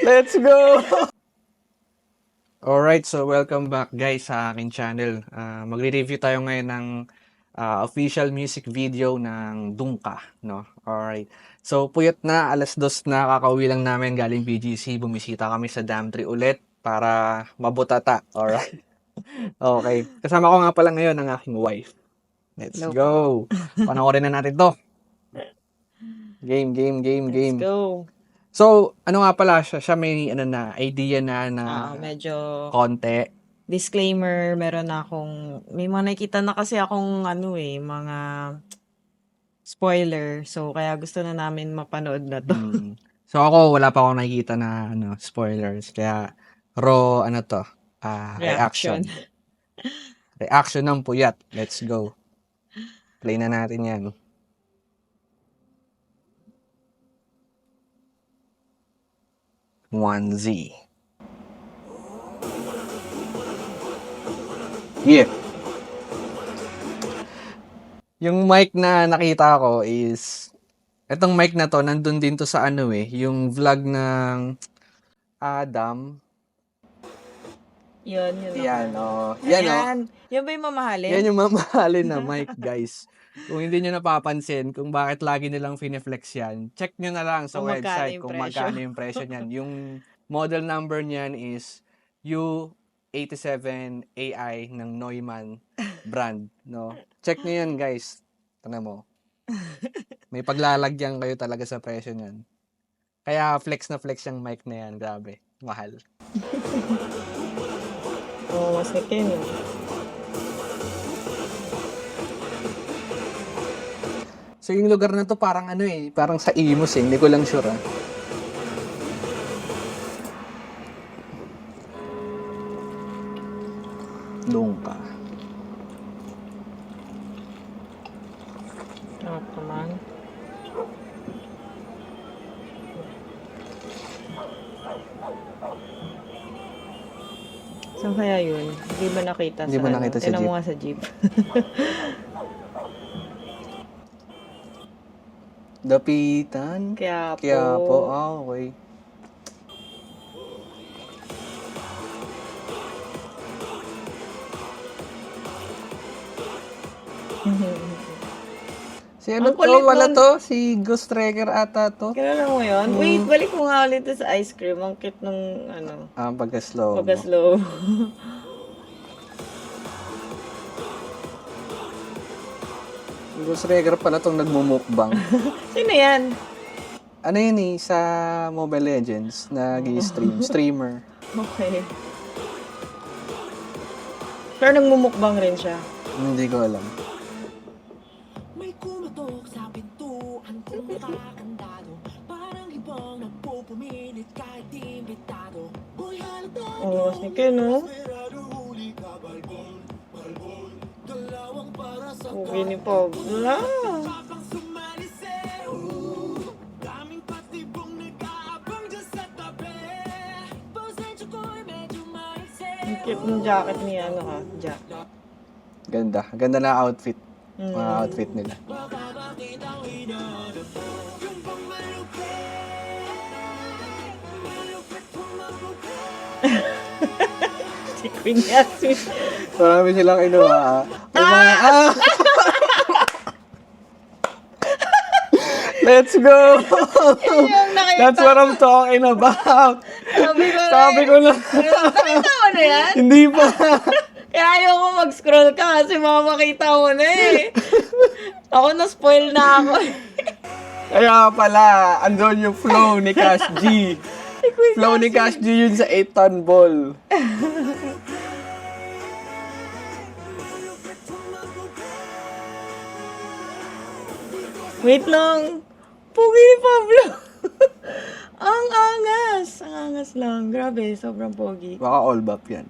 Let's go! Alright, so welcome back guys sa aking channel. Magre-review tayo ngayon ng official music video ng Dungka, no? Alright. So puyat na, 2:00 na, kakauwi lang namin galing BGC. Bumisita kami sa Damtree ulit para mabutata. Alright. Okay. Kasama ko nga pala ngayon ang aking wife. Let's go! Panoorin na natin to. Game. Let's go. So, ano nga pala siya? Siya may idea na Medyo konti. disclaimer, may mga nakikita na kasi akong mga spoiler. So, kaya gusto na namin mapanood na to. So, ako, wala pa akong nakikita na spoilers. Kaya, raw, reaction. Reaction ng puyat. Let's go. Play na natin yan. One Z. Yeah. Yung mic na nakita ko is, etong mic na to, nandun din to sa yung vlog ng Adam. Yun. Yan, Yan ba yung mamahalin? Yan yung mamahalin na mic, guys. Kung hindi nyo napapansin kung bakit lagi nilang fineflex yan, check nyo na lang sa Kung website magkano kung magkano yung presyo niyan. Yung model number niyan is U87 AI ng Neumann brand, no? Check nyo yan, guys. Tignan mo. May paglalagyan kayo talaga sa presyo niyan. Kaya flex na flex yung mic na yan. Grabe. Mahal. Mas nakin. So, yung lugar na to parang parang sa Imus Hindi ko lang sure, Dungka. Naman. Saan kaya yun? Hindi ba nakita Hindi mo nakita sa Tignan jeep? mo nga sa jeep. Dapitan? Quiapo. Okay. Si Ang kulit wala nun. to? Si Ghost Tracker ata to? Kilala mo yun? Wait, balik mo nga ulit sa ice cream. Ang cute ng Pagka-slow. pagka-slow. Ghost Tracker pala tong nagmumukbang. Sino yan? Ano yun sa Mobile Legends, nag-i-stream. Streamer. Okay. Pero nagmumukbang rin siya. Hindi ko alam. May kumatok sa pintuan kong nakakandado. Parang ibang nagpupumilit kahit imbitado. Boy, halata Oo, sige, no? Uwi ni Pablo. Habang sumalisew, daming patibong nag-aabang dyan sa tabi. Pasensya ko'y medyo maisip. Ang cute ng jacket ni Jack. Ganda. Ganda na outfit. Mga outfit nila. Baka bakit ang hinahanap mo? Yung bang malupit? Malupit kung malupit. Si Queen Yasmin. Marami silang inuha. Let's go! Yung nakita. That's what I'm talking about. Sabi ko na. Nakita mo na yan? Hindi pa. Kaya ayoko mag-scroll ka kasi makita mo na eh. Ako na-spoil na ako. Kaya pala, andun yung flow ni Cash G. Flow ni Cash G yun sa 8-ton ball. Wait lang. Pugi ni Pablo. Ang angas lang. Grabe, sobrang pogi. Baka all bap yan.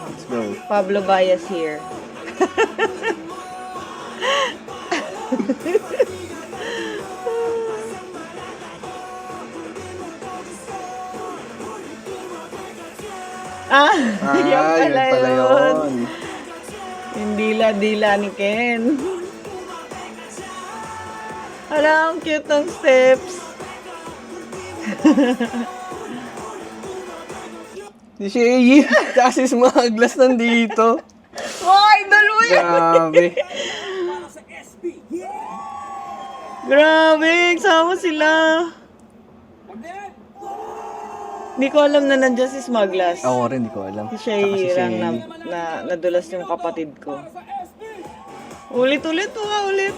Let's go. Pablo bias here. Yan pala yun. Yung dila-dila ni Ken. Hala, ang cute ng steps. Si Shay, kasi Smugglers nandito. Wow, idol mo yan! Grabe. Grabe, sama sila. Hindi ko alam na nandiyan si Smugglers. Ako rin, di ko alam. Si Shay Tsaka si lang Shay. na nadulas yung kapatid ko. Ulit-ulit, ulit.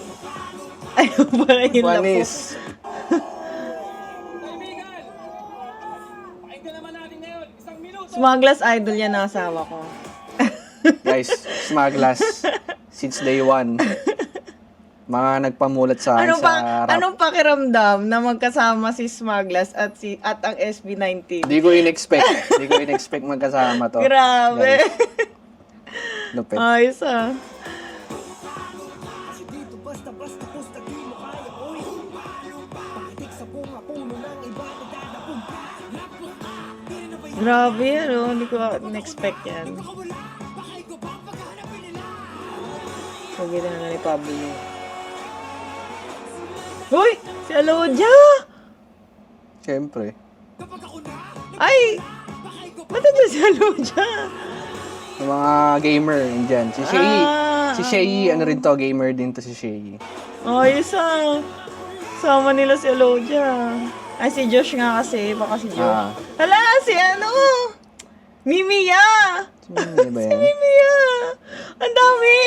Ayun pala yung lapo. Panis. Pakinggan naman natin ngayon, isang minuto. Smugglers idol yan ang asawa ko. Guys, Smugglers. Since day one. Mga nagpamulat sa akin sa rap. Anong pakiramdam na magkasama si Smugglers at ang SB19? Di ko in-expect. Di ko in-expect magkasama to. Grabe. Guys, lupit. Ayos ah. Grabe ano, hindi ko in-expect yan. Sabi na nga ni Pablo. Hoy! Si Alodia! Siyempre. Ay! Ba't nandiyan si Alodia? Yung mga gamer, andyan. Si Shay. Ah, Si Shay, ano rin to, gamer din to si Shay. ayos ah. Sama nila si Alodia. Ay, si Josh nga kasi. Baka si Josh. Ah. Hala, si ano? Mimiya! Ano ba yan? Mimiya! Ang dami!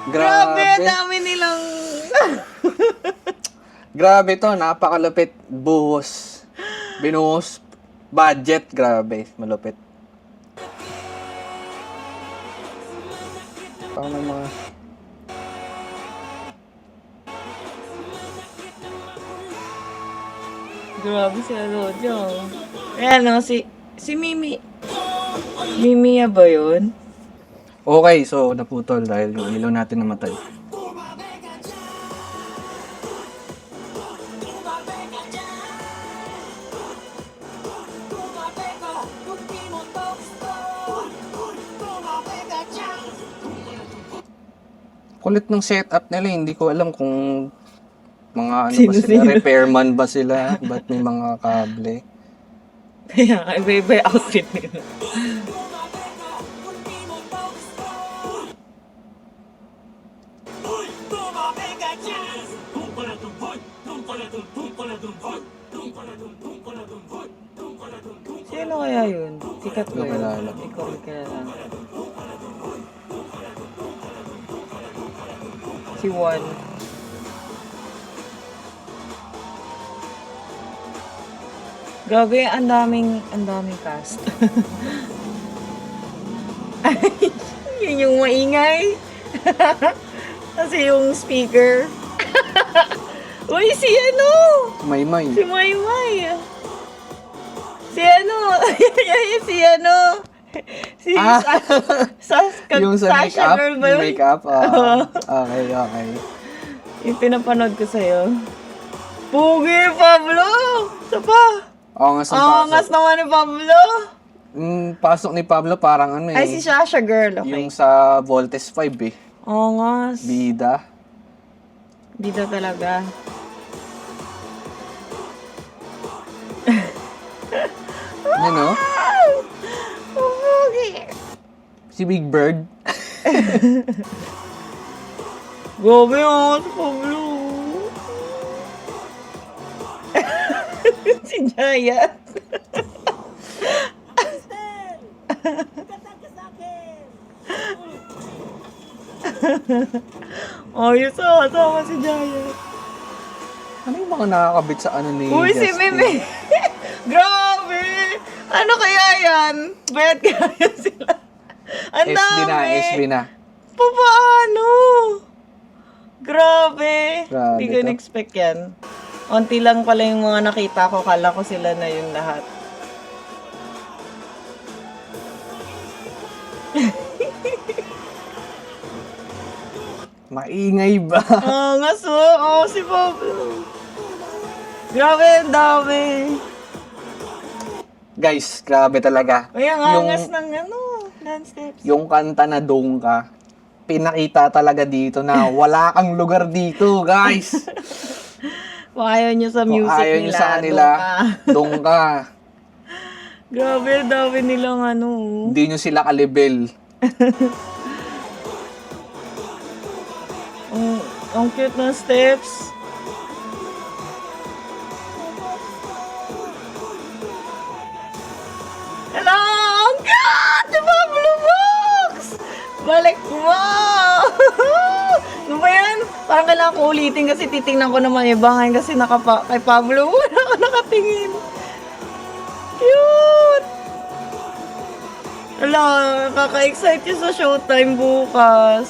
Grabe, ang Grabe. dami nilang... Grabe to, napakalupit. Buhos. Binuhos. Budget, grabe. Malupit. Parang may mga... Grabe si Alodia. Ayan o, si Mimi. Mimiya ba yun? Okay, so naputol dahil yung ilaw natin namatay. Kulit ng setup nila, hindi ko alam kung mga ano ba sila, Sino? repairman ba sila, ba't may mga kable. Kaya nga, iba-iba yung outfit nila. Sino kaya yun? Sikat ko Hindi ko yun. kilala. Hindi ko kilala. Si Juan. Grabe, ang daming cast. Ay, yun yung maingay. Kasi yung speaker. Uy, si ano? Maymay. Si Maymay. Si ano? Si ano? Si Ah! Yung sa Sasha makeup? girl ba Yung yun? makeup? Ah, okay, okay. Yung pinapanood ko sa'yo. Pugi, Pablo! Isa pa. Oo nga sa Ang angas pasok. naman ni Pablo. Pasok ni Pablo parang ano eh. Ay, si Sasha girl. Okay. Yung sa Voltes 5 eh. Angas. Bida. Bida talaga. Ano? Pugi. Si Big Bird. Grabe ang si Pablo. Si Jaya. Ayos ah, sama si Jaya. Ano yung mga nakakabit sa ano ni Uy, si Justin? Mimi! Grabe! Ano kaya yan? Bayad kaya sila? Ang SB dami! na, SB na. Paano? Grabe! Grabe Hindi ko to. in-expect yan. Unti lang pala yung mga nakita ko. Kala ko sila na yung lahat. Maingay ba? Angas oh! Oh, si Pablo! Grabe, ang dami! Guys, grabe talaga. Uy, ang angas ng ano, dance steps. Yung kanta na Dongka, pinakita talaga dito na wala kang lugar dito, guys. Kung ayaw nyo sa Kung music ayaw nyo nila, sa kanila, doon ka. doon ka. Grabe, ang dami nilang ano. Hindi nyo sila kalibel. Ang cute ng steps. Hello! Ang cute! Di ba, Blue Box? Balik mo! Ano ba yan? Parang kailangan ko ulitin kasi titingnan ko naman iba ngayon kasi kay Pablo wala ako nakatingin. Cute! Ala, kaka-excite yun sa showtime bukas.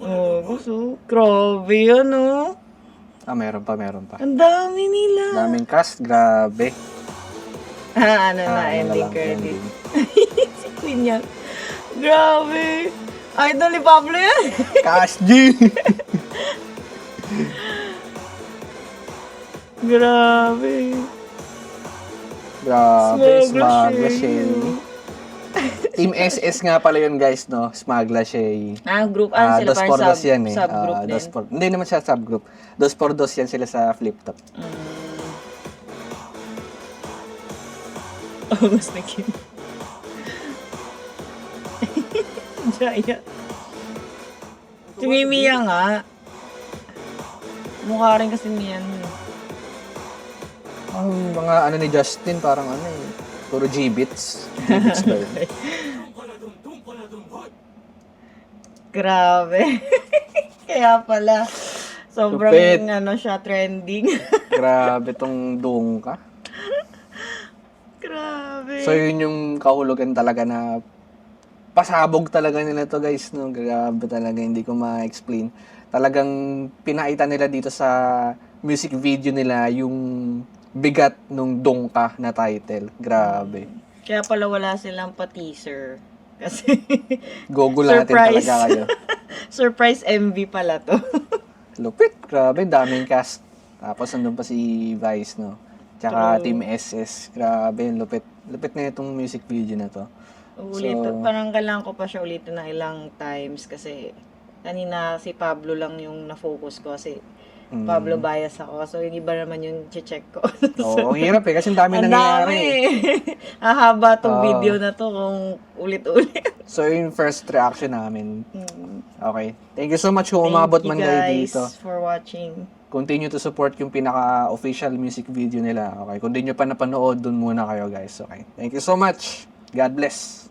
Oh, gusto. Grabe yan, oh. Meron pa, meron pa. Ang dami nila. Daming cast, grabe. Ano na, Ano ending lang, credit. ending. Si Queen yan. Grabe. Idol ni Pablo yan. Cast G! Grabe. Grabe, Smagla Smagla Shay. Team SS nga pala yun guys, no? Smagla Shay. Group sila Dos por parang dos yan eh. subgroup din. Hindi naman siya subgroup. Dos por dos yan sila sa flip top. Oh, mas na cute. Jaya. Si Mia nga. Mukha rin kasi Mia. Ang mga ano ni Justin, parang ano eh. Puro G-Beats. G-Beats ba yun? Grabe. Kaya pala. Sobrang Lupit. ano siya, trending. Grabe tong dungka. Grabe. So yun yung kahulugan talaga na pasabog talaga nila to guys, no? Grabe talaga, hindi ko ma-explain. Talagang pinaita nila dito sa music video nila yung bigat nung dungka na title. Grabe. Kaya pala wala silang pa-teaser. Kasi Gugulatin Surprise. talaga kayo. surprise MV pala to. Lupit, grabe, daming cast. Tapos nandun pa si Vice, no? Tsaka True. Team SS. Grabe, lupit. Lupit na itong music video na to. Parang kailangan ko pa siya ulitin ng ilang times kasi kanina si Pablo lang yung na-focus ko kasi Pablo bias ako. So, yung iba naman yung check ko. Oo, ang hirap eh, kasi ang dami Ang nangyayari. dami eh. Hahaba tong Oo. video na to kung ulit-ulit. So, yung first reaction namin. Okay. Thank you so much kung Thank umabot you man kayo guys dito. for watching. Continue to support yung pinaka-official music video nila. Okay. Kung di nyo pa napanood, dun muna kayo guys. Okay. Thank you so much. God bless.